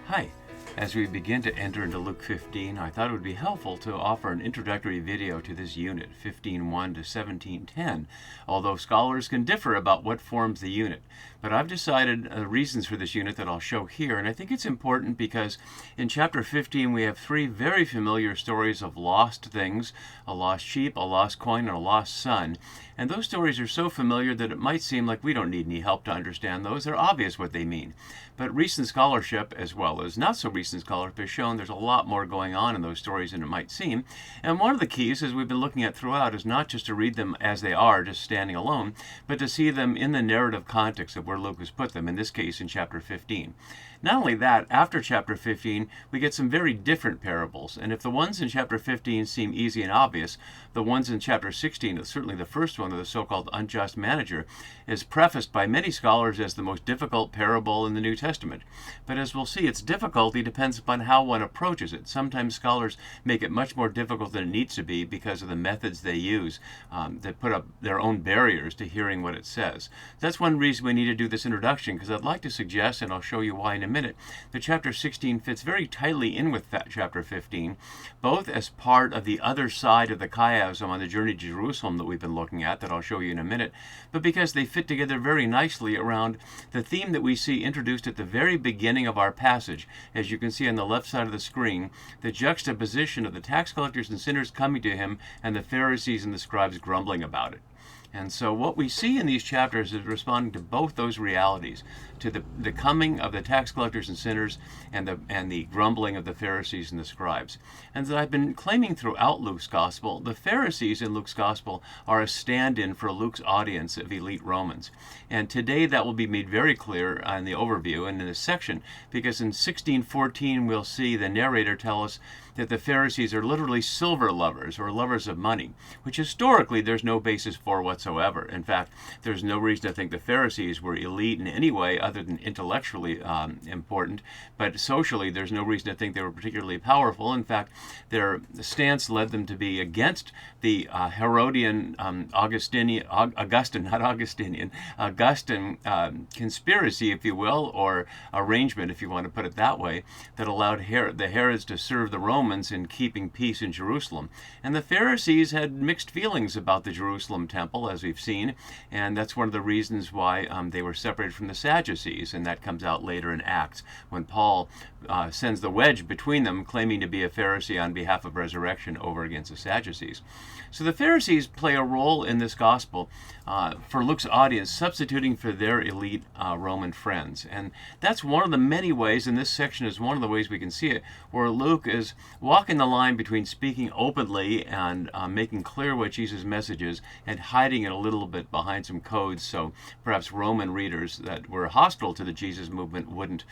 Hi. As we begin to enter into Luke 15, I thought it would be helpful to offer an introductory video to this unit, 15:1 to 17:10, although scholars can differ about what forms the unit. But I've decided reasons for this unit that I'll show here, and I think it's important because in chapter 15 we have three very familiar stories of lost things: a lost sheep, a lost coin, and a lost son. And those stories are so familiar that it might seem like we don't need any help to understand those. They're obvious what they mean. But recent scholarship, as well as not so recent scholarship, has shown there's a lot more going on in those stories than it might seem. And one of the keys, as we've been looking at throughout, is not just to read them as they are, just standing alone, but to see them in the narrative context of where Luke has put them, in this case in chapter 15. Not only that, after chapter 15, we get some very different parables. And if the ones in chapter 15 seem easy and obvious, the ones in chapter 16, certainly the first one, the so-called unjust manager, is prefaced by many scholars as the most difficult parable in the New Testament. But as we'll see, its difficulty depends upon how one approaches it. Sometimes scholars make it much more difficult than it needs to be because of the methods they use that put up their own barriers to hearing what it says. That's one reason we need to do this introduction, because I'd like to suggest, and I'll show you why in a minute, that chapter 16 fits very tightly in with chapter 15, both as part of the other side of the chiasm on the journey to Jerusalem that we've been looking at, that I'll show you in a minute, but because they fit together very nicely around the theme that we see introduced at the very beginning of our passage. As you can see on the left side of the screen, the juxtaposition of the tax collectors and sinners coming to him and the Pharisees and the scribes grumbling about it. And so what we see in these chapters is responding to both those realities, to the coming of the tax collectors and sinners and the grumbling of the Pharisees and the scribes. And as I've been claiming throughout Luke's gospel, the Pharisees in Luke's gospel are a stand-in for Luke's audience of elite Romans. And today that will be made very clear in the overview and in this section, because in 16:14 we'll see the narrator tell us that the Pharisees are literally silver lovers, or lovers of money, which historically there's no basis for whatsoever. In fact, there's no reason to think the Pharisees were elite in any way other than intellectually important, but socially there's no reason to think they were particularly powerful. In fact, their stance led them to be against the Augustin conspiracy, if you will, or arrangement, if you want to put it that way, that allowed the Herods to serve the Romans in keeping peace in Jerusalem. And the Pharisees had mixed feelings about the Jerusalem temple, as we've seen, and that's one of the reasons why they were separated from the Sadducees, and that comes out later in Acts, when Paul sends the wedge between them, claiming to be a Pharisee on behalf of resurrection over against the Sadducees. So the Pharisees play a role in this gospel for Luke's audience, substituting for their elite Roman friends. And that's one of the many ways, and this section is one of the ways we can see it, where Luke is walking the line between speaking openly and making clear what Jesus' message is, and hiding it a little bit behind some codes, so perhaps Roman readers that were hostile to the Jesus movement wouldn't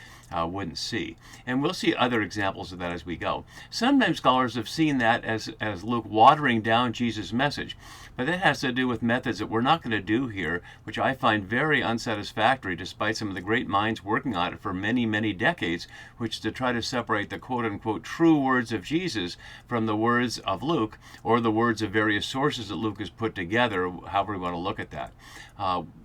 see. And we'll see other examples of that as we go. Sometimes scholars have seen that as Luke watering down Jesus' message, but that has to do with methods that we're not going to do here, which I find very unsatisfactory, despite some of the great minds working on it for many, many decades, which is to try to separate the quote-unquote true words of Jesus from the words of Luke, or the words of various sources that Luke has put together, however we want to look at that.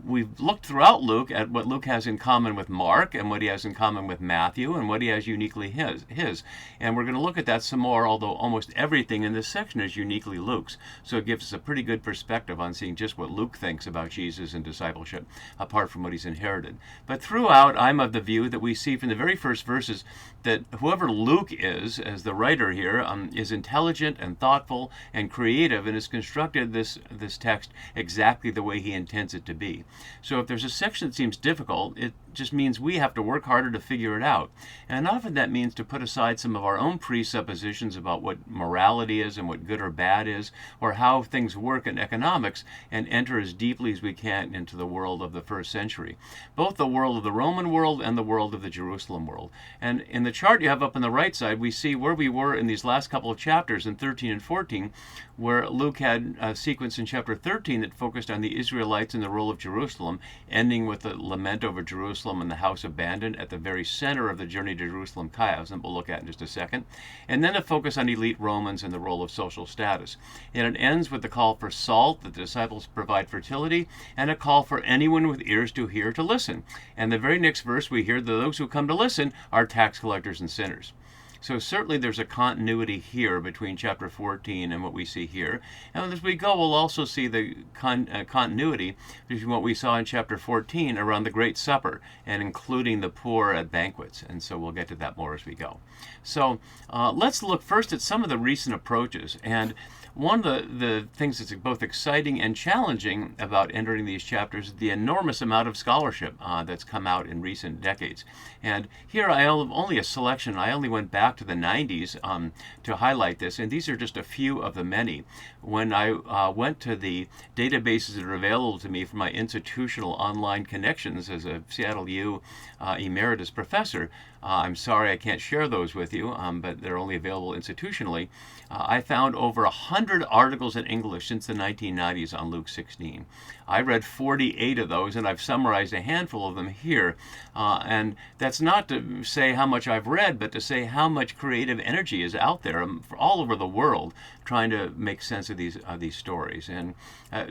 We've looked throughout Luke at what Luke has in common with Mark, and what he has in common with Matthew, and what he has uniquely his. And we're going to look at that some more, although almost everything in this section is uniquely Luke's. So it gives us a pretty good perspective on seeing just what Luke thinks about Jesus and discipleship, apart from what he's inherited. But throughout, I'm of the view that we see from the very first verses that whoever Luke is, as the writer here, is intelligent and thoughtful and creative, and has constructed this text exactly the way he intends it to be. So if there's a section that seems difficult, it just means we have to work harder to figure it out. And often that means to put aside some of our own presuppositions about what morality is and what good or bad is, or how things work in economics, and enter as deeply as we can into the world of the first century, both the world of the Roman world and the world of the Jerusalem world. And in the chart you have up on the right side, we see where we were were in these last couple of chapters in 13 and 14, where Luke had a sequence in chapter 13 that focused on the Israelites and the rule of Jerusalem, ending with the lament over Jerusalem and the house abandoned at the very center of the journey to Jerusalem chiasm, that we'll look at in just a second, and then a focus on elite Romans and the role of social status. And it ends with the call for salt, that the disciples provide fertility, and a call for anyone with ears to hear to listen. And the very next verse we hear that those who come to listen are tax collectors and sinners. So certainly there's a continuity here between chapter 14 and what we see here. And as we go, we'll also see the continuity between what we saw in chapter 14 around the Great Supper and including the poor at banquets. And so we'll get to that more as we go. So let's look first at some of the recent approaches. And one of the things that's both exciting and challenging about entering these chapters is the enormous amount of scholarship that's come out in recent decades. And here I have only a selection. I only went back to the 90s to highlight this, and these are just a few of the many. When I went to the databases that are available to me for my institutional online connections as a Seattle U emeritus professor, I'm sorry I can't share those with you, but they're only available institutionally. I found over 100 articles in English since the 1990s on Luke 16. I read 48 of those, and I've summarized a handful of them here. And that's not to say how much I've read, but to say how much creative energy is out there all over the world trying to make sense of these stories. And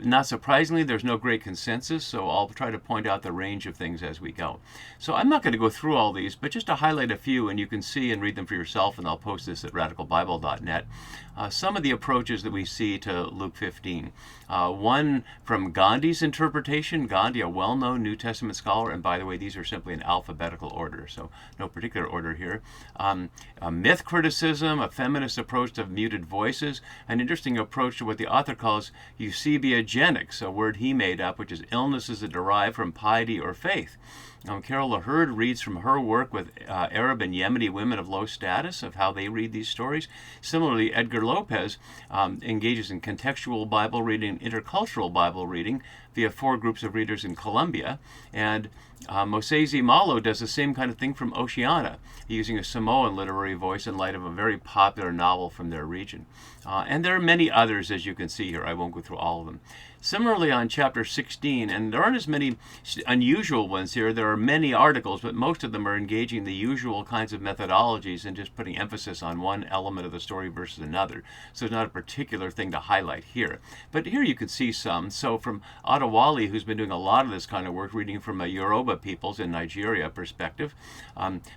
not surprisingly, there's no great consensus, so I'll try to point out the range of things as we go. So I'm not going to go through all these, but just to highlight a few, and you can see and read them for yourself, and I'll post this at radicalbible.net. Some of the approaches that we see to Luke 15. One from Gandhi's interpretation. Gandhi, a well-known New Testament scholar, and by the way, these are simply in alphabetical order, so no particular order here. A myth criticism, a feminist approach to muted voices, an interesting approach to what the author calls eusebiogenics, a word he made up, which is illnesses that derive from piety or faith. Carol LaHerde reads from her work with Arab and Yemeni women of low status of how they read these stories. Similarly, Edgar Lopez engages in contextual Bible reading and intercultural Bible reading via 4 groups of readers in Colombia. And Mosese Malo does the same kind of thing from Oceania, using a Samoan literary voice in light of a very popular novel from their region. And there are many others, as you can see here. I won't go through all of them. Similarly, on chapter 16, and there aren't as many unusual ones here. There are many articles, but most of them are engaging the usual kinds of methodologies and just putting emphasis on one element of the story versus another. So it's not a particular thing to highlight here. But here you can see some. So from Adewale, who's been doing a lot of this kind of work, reading from a Yoruba peoples in Nigeria perspective.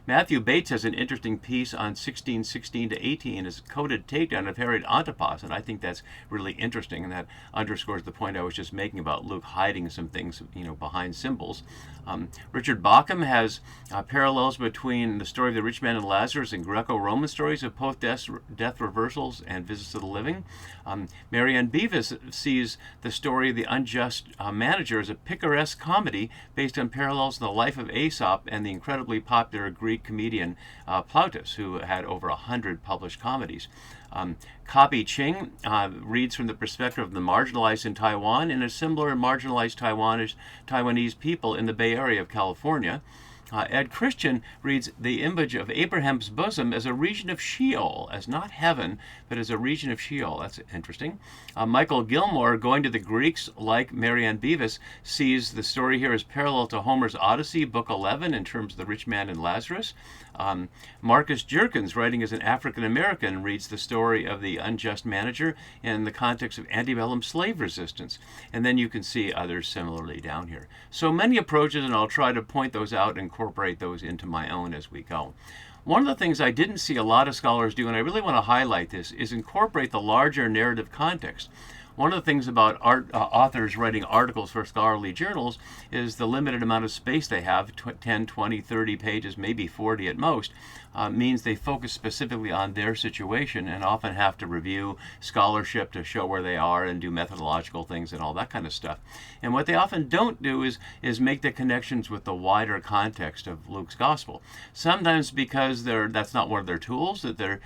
Matthew Bates has an interesting piece on 16:16 to 18, his coded takedown of Herod Antipas, and I think that's really interesting, and that underscores the point I was just making about Luke hiding some things, behind symbols. Richard Bauckham has parallels between the story of the rich man and Lazarus and Greco-Roman stories of post-death reversals and visits to the living. Marianne Beavis sees the story of the unjust manager as a picaresque comedy based on parallels in the life of Aesop and the incredibly popular Greek comedian Plautus, who had over 100 published comedies. Kabi Ching reads from the perspective of the marginalized in Taiwan and a similar marginalized Taiwanese people in the Bay Area of California. Ed Christian reads the image of Abraham's bosom as a region of Sheol, as not heaven, but as a region of Sheol. That's interesting. Michael Gilmore, going to the Greeks like Marianne Beavis, sees the story here as parallel to Homer's Odyssey, Book 11, in terms of the rich man and Lazarus. Marcus Jerkins, writing as an African American, reads the story of the unjust manager in the context of antebellum slave resistance. And then you can see others similarly down here. So many approaches, and I'll try to point those out and incorporate those into my own as we go. One of the things I didn't see a lot of scholars do, and I really want to highlight this, is incorporate the larger narrative context. One of the things about authors writing articles for scholarly journals is the limited amount of space they have, 10, 20, 30 pages, maybe 40 at most, means they focus specifically on their situation and often have to review scholarship to show where they are and do methodological things and all that kind of stuff. And what they often don't do is make the connections with the wider context of Luke's gospel. Sometimes because that's not one of their tools, that they're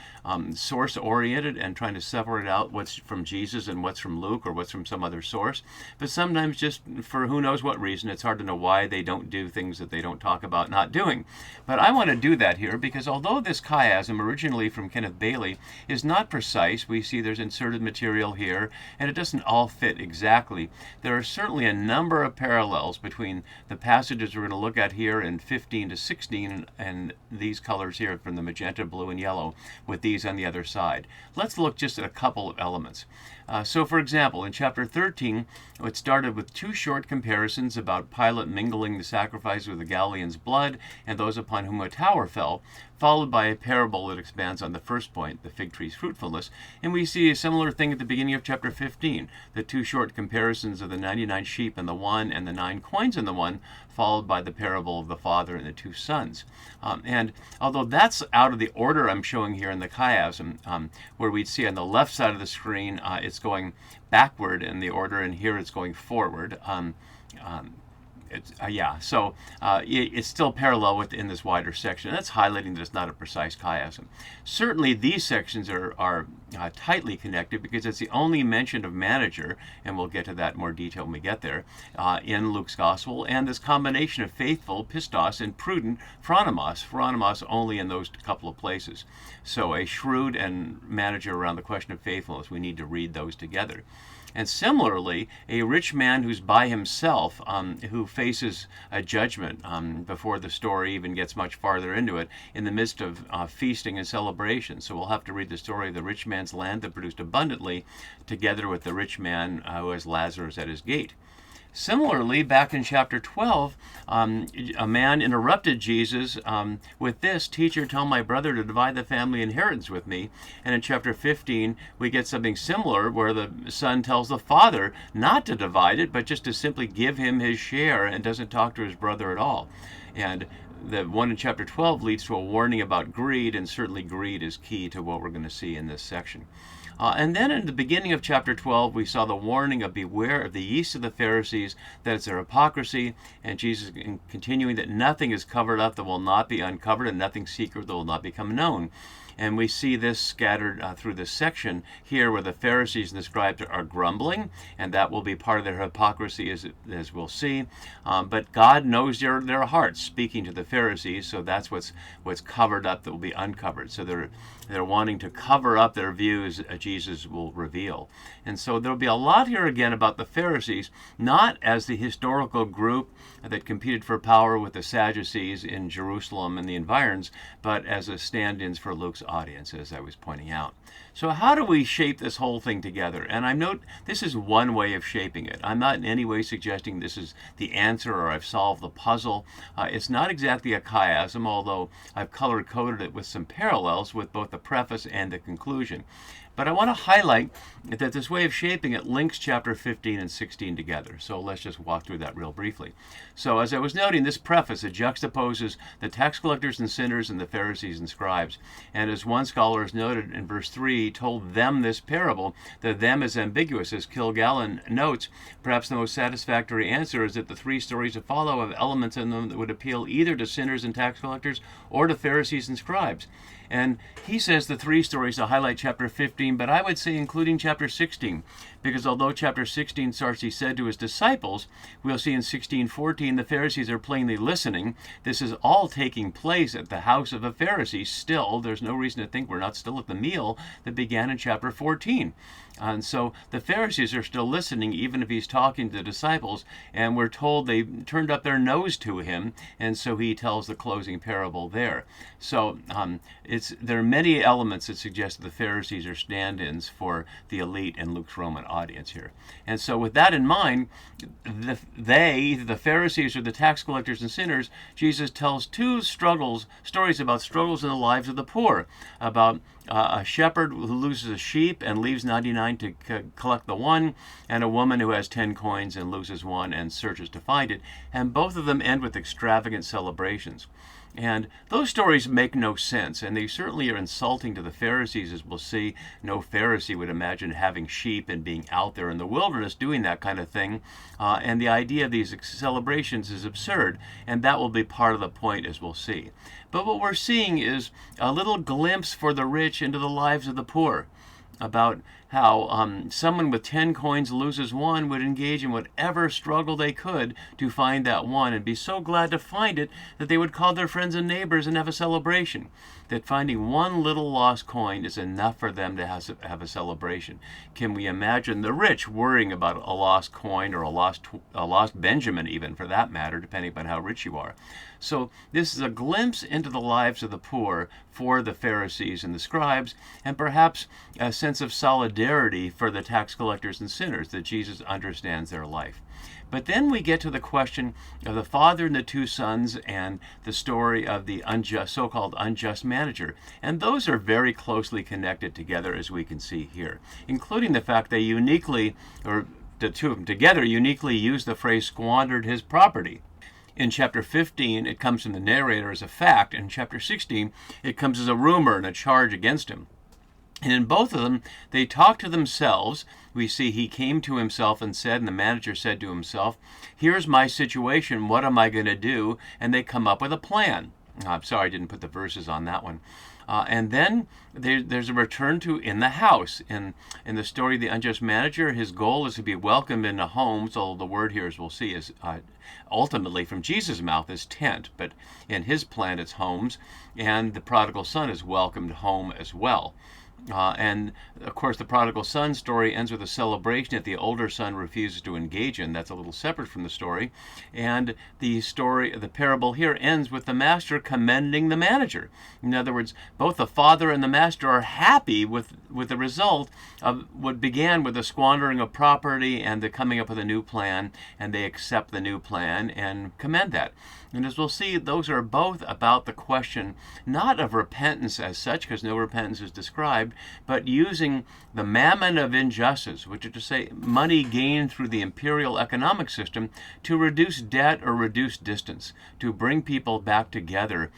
source-oriented and trying to separate out what's from Jesus and what's from Luke or what's from some other source. But sometimes just for who knows what reason, it's hard to know why they don't do things that they don't talk about not doing. But I want to do that here because although although this chiasm, originally from Kenneth Bailey, is not precise, we see there's inserted material here, and it doesn't all fit exactly. There are certainly a number of parallels between the passages we're going to look at here in 15 to 16 and these colors here from the magenta, blue, and yellow, with these on the other side. Let's look just at a couple of elements. So, for example, in chapter 13, it started with two short comparisons about Pilate mingling the sacrifice with the Galileans' blood and those upon whom a tower fell, followed by a parable that expands on the first point, the fig tree's fruitfulness. And we see a similar thing at the beginning of chapter 15, the two short comparisons of the 99 sheep and the one and the 9 coins in the one, followed by the parable of the father and the 2 sons. And although that's out of the order I'm showing here in the chiasm, where we'd see on the left side of the screen, it's going backward in the order, and here it's going forward. It's still parallel within this wider section. That's highlighting that it's not a precise chiasm. Certainly these sections are tightly connected because it's the only mention of manager, and we'll get to that in more detail when we get there, in Luke's gospel, and this combination of faithful, pistos, and prudent, phronimos only in those couple of places. So a shrewd and manager around the question of faithfulness, we need to read those together. And similarly, a rich man who's by himself, who faces a judgment before the story even gets much farther into it, in the midst of feasting and celebration. So we'll have to read the story of the rich man's land that produced abundantly, together with the rich man who has Lazarus at his gate. Similarly, back in chapter 12, a man interrupted Jesus with this, "Teacher, tell my brother to divide the family inheritance with me." And in chapter 15, we get something similar where the son tells the father not to divide it, but just to simply give him his share, and doesn't talk to his brother at all. And the one in chapter 12 leads to a warning about greed, and certainly greed is key to what we're going to see in this section. And then in the beginning of chapter 12, we saw the warning of beware of the yeast of the Pharisees, that it's their hypocrisy, and Jesus continuing that nothing is covered up that will not be uncovered, and nothing secret that will not become known. And we see this scattered through this section here, where the Pharisees and the scribes are grumbling, and that will be part of their hypocrisy, as we'll see. But God knows their hearts, speaking to the Pharisees, so that's what's covered up that will be uncovered. So they're wanting to cover up their views, Jesus will reveal. And so there'll be a lot here again about the Pharisees, not as the historical group that competed for power with the Sadducees in Jerusalem and the environs, but as a stand-ins for Luke's audience, as I was pointing out. So how do we shape this whole thing together? And I note this is one way of shaping it. I'm not in any way suggesting this is the answer or I've solved the puzzle. It's not exactly a chiasm, although I've color-coded it with some parallels with both the preface and the conclusion. But I want to highlight that this way of shaping it links chapter 15 and 16 together. So let's just walk through that real briefly. So as I was noting, this preface, it juxtaposes the tax collectors and sinners and the Pharisees and scribes. And as one scholar has noted in verse 3, he told them this parable. The them is ambiguous. As Kilgallen notes, perhaps the most satisfactory answer is that the 3 stories that follow have elements in them that would appeal either to sinners and tax collectors or to Pharisees and scribes. And he says the 3 stories to highlight chapter 15, but I would say including chapter 16, because although chapter 16 starts, he said to his disciples, we'll see in 16:14 the Pharisees are plainly listening. This is all taking place at the house of a Pharisee. Still, there's no reason to think we're not still at the meal that began in chapter 14. And so the Pharisees are still listening, even if he's talking to the disciples, and we're told they turned up their nose to him, and so he tells the closing parable there. So there are many elements that suggest that the Pharisees are stand-ins for the elite in Luke's Roman audience here. And so with that in mind, the Pharisees or the tax collectors and sinners, Jesus tells 2 stories about struggles in the lives of the poor, about a shepherd who loses a sheep and leaves 99 to collect the one, and a woman who has 10 coins and loses one and searches to find it. And both of them end with extravagant celebrations. And those stories make no sense, and they certainly are insulting to the Pharisees, as we'll see. No Pharisee would imagine having sheep and being out there in the wilderness doing that kind of thing. And the idea of these celebrations is absurd, and that will be part of the point, as we'll see. But what we're seeing is a little glimpse for the rich into the lives of the poor, about how someone with 10 coins loses one would engage in whatever struggle they could to find that one, and be so glad to find it that they would call their friends and neighbors and have a celebration. That finding one little lost coin is enough for them to have a celebration. Can we imagine the rich worrying about a lost coin, or a lost Benjamin even, for that matter, depending upon how rich you are? So this is a glimpse into the lives of the poor for the Pharisees and the scribes, and perhaps a sense of solidarity for the tax collectors and sinners, that Jesus understands their life. But then we get to the question of the father and the two sons, and the story of the so-called unjust manager. And those are very closely connected together, as we can see here, including the fact they uniquely, or the two of them together, uniquely use the phrase squandered his property. In chapter 15, it comes from the narrator as a fact. In chapter 16, it comes as a rumor and a charge against him. And in both of them, they talk to themselves. We see he came to himself and said, and the manager said to himself, here's my situation, what am I going to do? And they come up with a plan. I'm sorry, I didn't put the verses on that one. And then there's a return to in the house. In the story of the unjust manager, his goal is to be welcomed into homes, although the word here, as we'll see, is ultimately from Jesus' mouth is tent, but in his plan it's homes, and the prodigal son is welcomed home as well. And of course, the prodigal son story ends with a celebration that the older son refuses to engage in. That's a little separate from the story. And the parable here ends with the master commending the manager. In other words, both the father and the master are happy with the result of what began with the squandering of property and the coming up with a new plan, and they accept the new plan and commend that. And as we'll see, those are both about the question, not of repentance as such, because no repentance is described, but using the mammon of injustice, which is to say money gained through the imperial economic system, to reduce debt or reduce distance, to bring people back together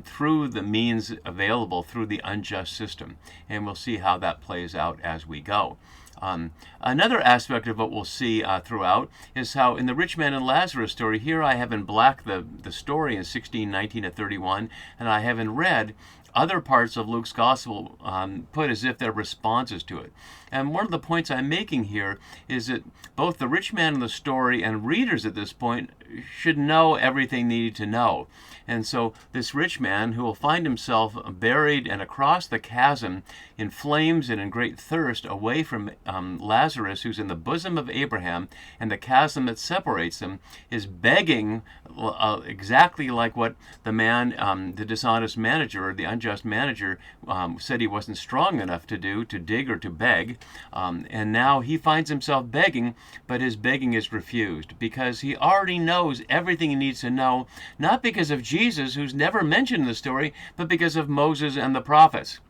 through the means available through the unjust system. And we'll see how that plays out as we go. Another aspect of what we'll see throughout is how in the rich man and Lazarus story, here I have in black the story in 16:19 to 31, and I have in red other parts of Luke's gospel put as if they're responses to it. And one of the points I'm making here is that both the rich man in the story and readers at this point should know everything they need to know. And so this rich man, who will find himself buried and across the chasm in flames and in great thirst away from Lazarus, who's in the bosom of Abraham, and the chasm that separates them, is begging exactly like what the man, the dishonest manager, or the unjust manager, said he wasn't strong enough to do, to dig or to beg. And now he finds himself begging, but his begging is refused because he already knows everything he needs to know, not because of Jesus, who's never mentioned in the story, but because of Moses and the prophets.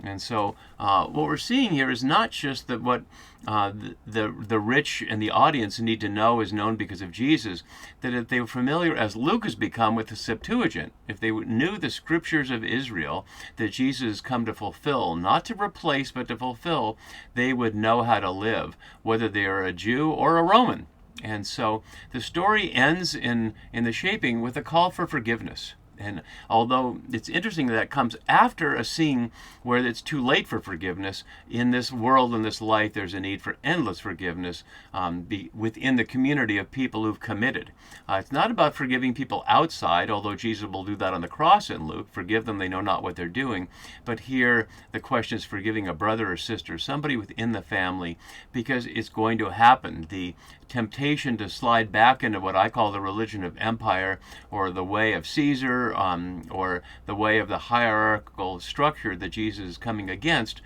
And so what we're seeing here is not just that what the rich and the audience need to know is known because of Jesus, that if they were familiar, as Luke has become, with the Septuagint, if they knew the scriptures of Israel that Jesus has come to fulfill, not to replace but to fulfill, they would know how to live, whether they are a Jew or a Roman. And so the story ends in the shaping with a call for forgiveness. And although it's interesting that comes after a scene where it's too late for forgiveness, in this world, in this life, there's a need for endless forgiveness within the community of people who've committed. It's not about forgiving people outside, although Jesus will do that on the cross in Luke. Forgive them, they know not what they're doing. But here, the question is forgiving a brother or sister, somebody within the family, because it's going to happen. The temptation to slide back into what I call the religion of empire, or the way of Caesar, or the way of the hierarchical structure that Jesus is coming against,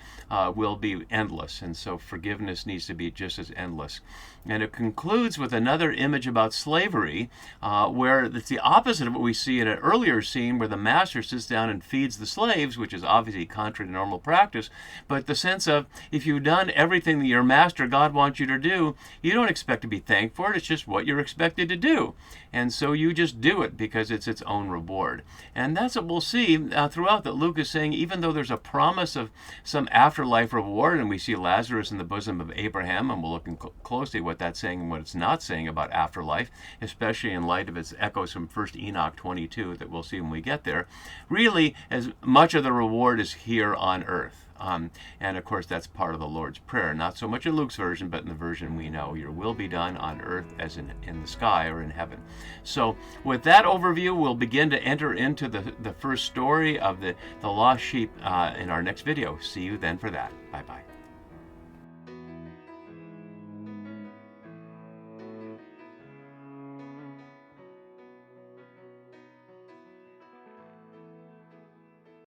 will be endless. And so forgiveness needs to be just as endless. And it concludes with another image about slavery, where it's the opposite of what we see in an earlier scene where the master sits down and feeds the slaves, which is obviously contrary to normal practice. But the sense of, if you've done everything that your master, God, wants you to do, you don't expect to be thanked for it. It's just what you're expected to do. And so you just do it because it's its own reward. And that's what we'll see throughout, that Luke is saying, even though there's a promise of some afterlife reward, and we see Lazarus in the bosom of Abraham, and we'll look closely what that's saying and what it's not saying about afterlife, especially in light of its echoes from 1 Enoch 22 that we'll see when we get there. Really, as much of the reward is here on earth. And of course, that's part of the Lord's Prayer. Not so much in Luke's version, but in the version we know. Your will be done on earth as in the sky or in heaven. So with that overview, we'll begin to enter into the first story of the lost sheep in our next video. See you then for that. Bye-bye.